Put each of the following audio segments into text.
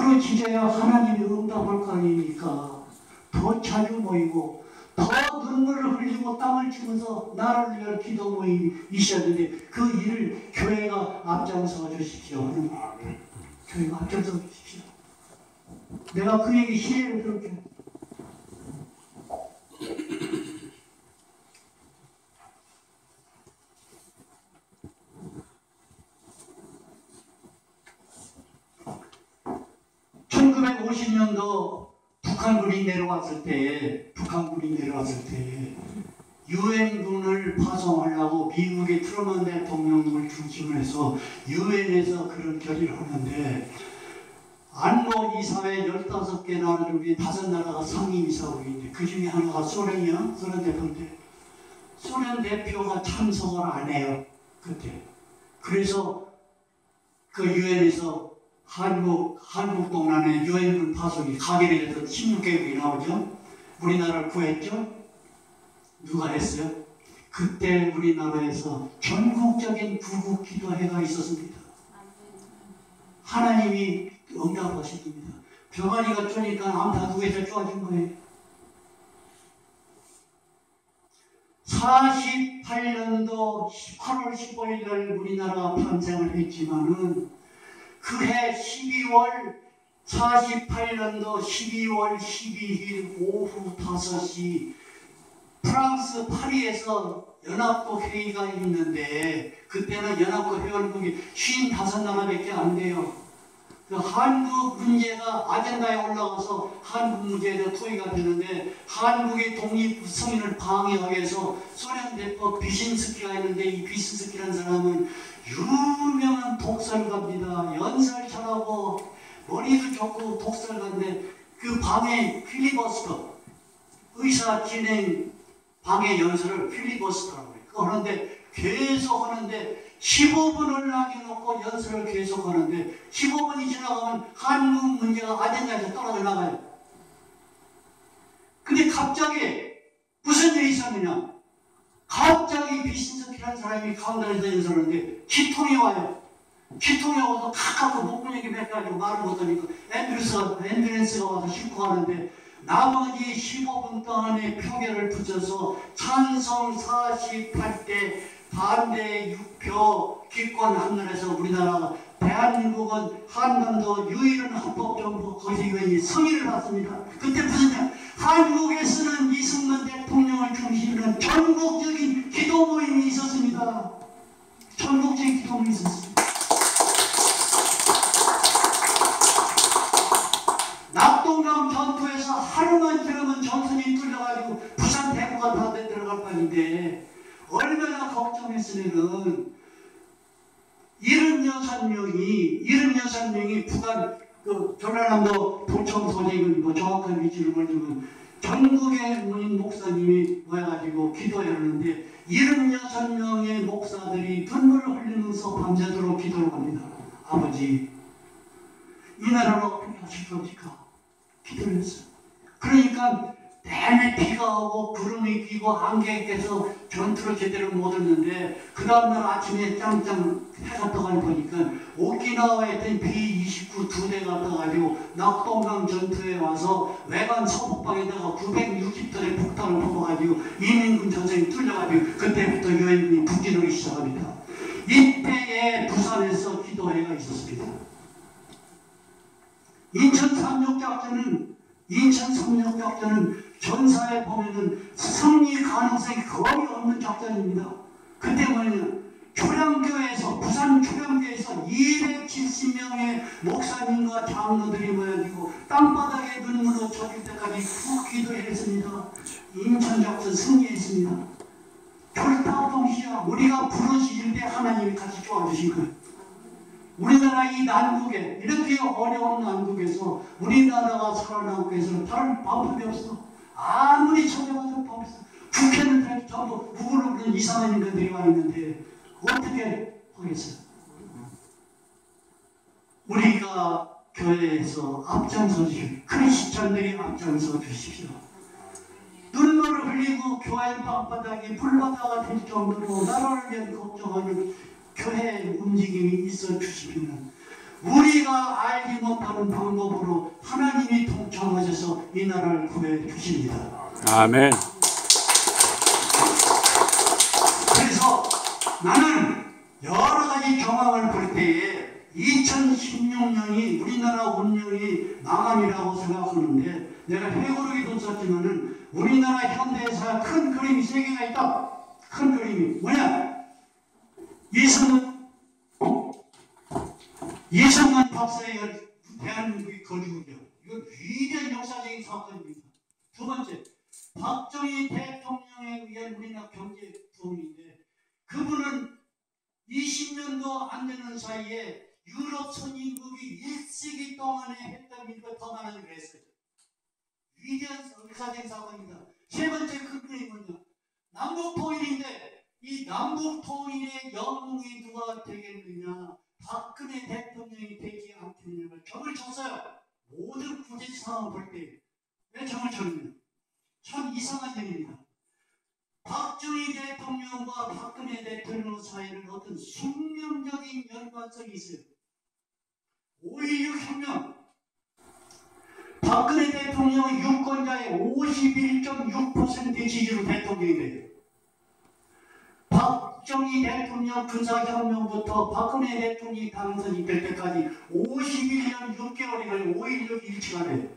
부르짖어야 하나님이 응답할 거 아닙니까? 더 자주 모이고 더 눈물을 흘리고 땀을 치면서 나를 위한 기도 모임이 있어야 되는데 그 일을 교회가 앞장서 주십시오. 교회가 앞장서 주십시오. 내가 그 얘기 시혜를 들을게. (1950년도) 북한군이 내려왔을 때 유엔군을 파송하려고 미국의 트루먼 대통령을 중심으로 해서 유엔에서 그런 결의를 하는데 안보이사회 15개 나라 중에 5나라가 상임이사국이 있는데 그 중에 하나가 소련이야. 소련 대표인데 소련 대표가 참석을 안 해요. 그때. 그래서 그 유엔에서 한국 동란에 유엔군 파송이 가결이 돼서 16개국이 나오죠. 우리나라를 구했죠. 누가 했어요? 그때 우리나라에서 전국적인 구국 기도회가 있었습니다. 하나님이 응답하십니다. 병아리가 쪼니까 암다두에서 쪼아진 거예요. 48년도 8월 15일 날 우리나라가 탄생을 했지만은 그해 48년도 12월 12일 오후 5시 프랑스 파리에서 연합국 회의가 있는데 그때는 연합국 회원국이 55나라밖에 안 돼요. 그 한국 문제가 아젠다에 올라가서 한국 문제에 토의가 되는데 한국의 독립 승인을 방해하기 위해서 소련 대표 비신스키가 있는데 이 비신스키라는 사람은 유명한 독설가입니다. 연설 잘하고 머리도 좋고 독설가인데 그 방해 필리버스터 의사 진행 방해 연설을 필리버스터라고 해요. 그러는데 계속 하는데 15분을 남겨놓고 연설을 계속 하는데 15분이 지나가면 한국 문제가 아젠다에서 떨어져 나가요. 근데 갑자기 무슨 일이 있었느냐? 갑자기 비신석이라는 사람이 가운데에서 연설하는데 기통이 와요. 기통이 와서 가깝고 목구멍이 맺혀가지고 말을 못하니까 앰뷸런스가 와서 싣고 가는데 나머지 15분 동안에 표결을 붙여서 찬성 48대 반대 6표 기권 한날에서 우리나라가 대한민국은 한반도 유일한 헌법정부 거시위원회 승인을 받습니다. 그때 무슨 일? 한국에서는 이승만 대통령을 중심으로 한 전국적인 기도 모임이 있었습니다. 전국적인 기도 모임이 있었습니다. 낙동강 전투에서 하루만 지나면 전선이 뚫려가지고 부산 대구가 다 들어갈 판인데 얼마나 걱정했으면은 76명이 북한 그 전라남도 도청 소재군 뭐 정확한 위치를 모르지만 전국의 목사님이 와가지고 기도를 하는데 76명의 목사들이 눈물을 흘리면서 밤새도록 기도를 합니다. 아버지 이 나라를 어떻게 하실 겁니까? 기도를 했어요. 그러니까 내내 비가 오고 구름이 끼고 안개에 껴서 전투를 제대로 못 했는데 그 다음날 아침에 짱짱 해가 떠가지고 보니까 오키나와에 있던 B-29 2대가 떠가지고 낙동강 전투에 와서 외관 서북방에다가 960톤의 폭탄을 뽑아가지고 이민군 전선이 뚫려가지고 그때부터 유엔군이 북진하기 시작합니다. 이때에 부산에서 기도회가 있었습니다. 인천 삼육작전은 전사에 보면은 승리 가능성이 거의 없는 작전입니다. 그때 뭐냐면 부산 초량교에서 270명의 목사님과 장로들이 모여지고 땅바닥에 눈물로 젖을 때까지 푹 기도했습니다. 인천작전 승리했습니다. 결타 동시야 우리가 부르짖을 때 하나님이 같이 도와주신 거예요. 우리나라 이 난국에 이렇게 어려운 난국에서 우리나라가 살아남기 위해서는 다른 방법이 없어. 아무리 쳐내봐도 방법이 없어. 국회는 전부 우글우글 이상한 인간들이 와 있는데 어떻게 하겠어요? 우리가 교회에서 앞장서 주십시오. 크리스찬들이 앞장서 주십시오. 눈물을 흘리고 교회 방바닥이 불바다가 될 정도로 나라를 위한 걱정하는 교회의 움직임이 있어 주시면 우리가 알지 못하는 방법으로 하나님이 통참하셔서 이 나라를 구해 주십니다. 아멘. 그래서 나는 여러 가지 경험을 볼 때에 2016년이 우리나라 운명이 마감이라고 생각하는데, 내가 회고록에도 썼지만은 우리나라 현대사의 큰 그림이 세 개가 있다. 큰 그림이 뭐냐? 이승만 박사의 대한민국의 거주국이요. 이건 위대한 역사적인 사건입니다. 두 번째, 박정희 대통령에 의한 우리나라 경제 부흥인데, 그분은 20년도 안 되는 사이에 유럽 선진국이 1세기 동안에 했던 일보다 더 많은 일을 했어요. 위대한 역사적인 사건입니다. 세 번째 큰 그림이 뭐냐? 남북통일인데, 이 남북통일의 영웅이 누가 되겠느냐? 박근혜 대통령이 되지 않겠느냐고 점을 쳤어요. 모든 국제 상황을 볼 때. 왜 점을 쳤느냐? 참 이상한 일입니다. 박정희 대통령과 박근혜 대통령 사이에는 어떤 숙명적인 연관성이 있어요. 5.16 혁명. 박근혜 대통령은 유권자의 51.6% 지지로 대통령이 돼요. 박정희 대통령 군사혁명부터 박근혜 대통령이 당선이 될 때까지 51년 6개월이 걸려 5.16 일치가 돼요.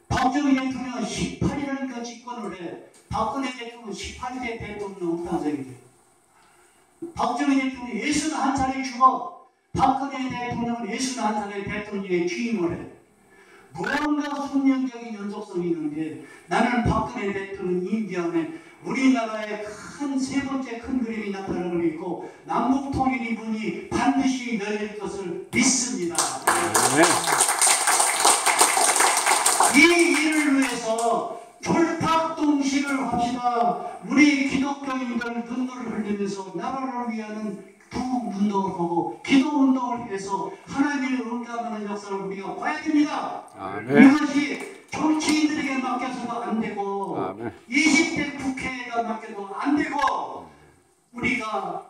박정희 대통령은 18일이니까 집권을 해. 박근혜 대통령은 18세 대통령 당선이 돼요. 박정희 대통령이 61살에 죽어. 박근혜 대통령은 61살에 대통령에 취임을 해. 무언가 숙명적인 연속성이 있는데, 나는 박근혜 대통령 임기 안에 우리나라의 큰 세 번째 큰 그림이 나타나고 있고, 남북 통일이 문이 반드시 열릴 것을 믿습니다. 이 일을 위해서 졸탁동식을 합시다. 우리 기독교인들 눈물을 흘리면서 나라를 위하는 구운동을 하고 기도운동을 해서 하나님을 응답하는 역사를 우리가 봐야 됩니다. 아멘. 이것이 정치인들에게 맡겨서도 안 되고, 아멘. 20대 국회에다 맡겨도 안 되고, 우리가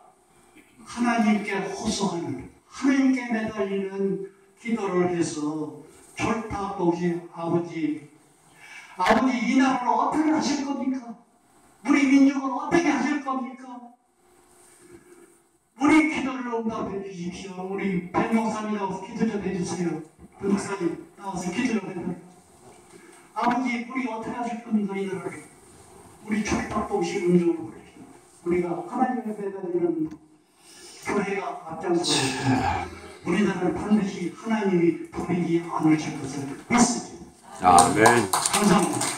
하나님께 호소하는, 하나님께 매달리는 기도를 해서 졸탁동식 아버지 이 나라를 어떻게 하실 겁니까? 우리 민족을 어떻게 하실 겁니까? 우리 기도를 응답해 주십시오. 우리 백목사님 나와서 기도 좀 해주세요. 백목사님 나와서 기도 좀 해주세요. 아버지, 우리 어떻게 하실 겁니까? 이 나라를. 우리 졸탁동식 운동을 보십시오. 우리가 하나님의 매달리는 교회가 앞장서서 우리나라를 반드시 하나님이 버리지 않으실 것을 믿습니다. 아멘. 감사합니다.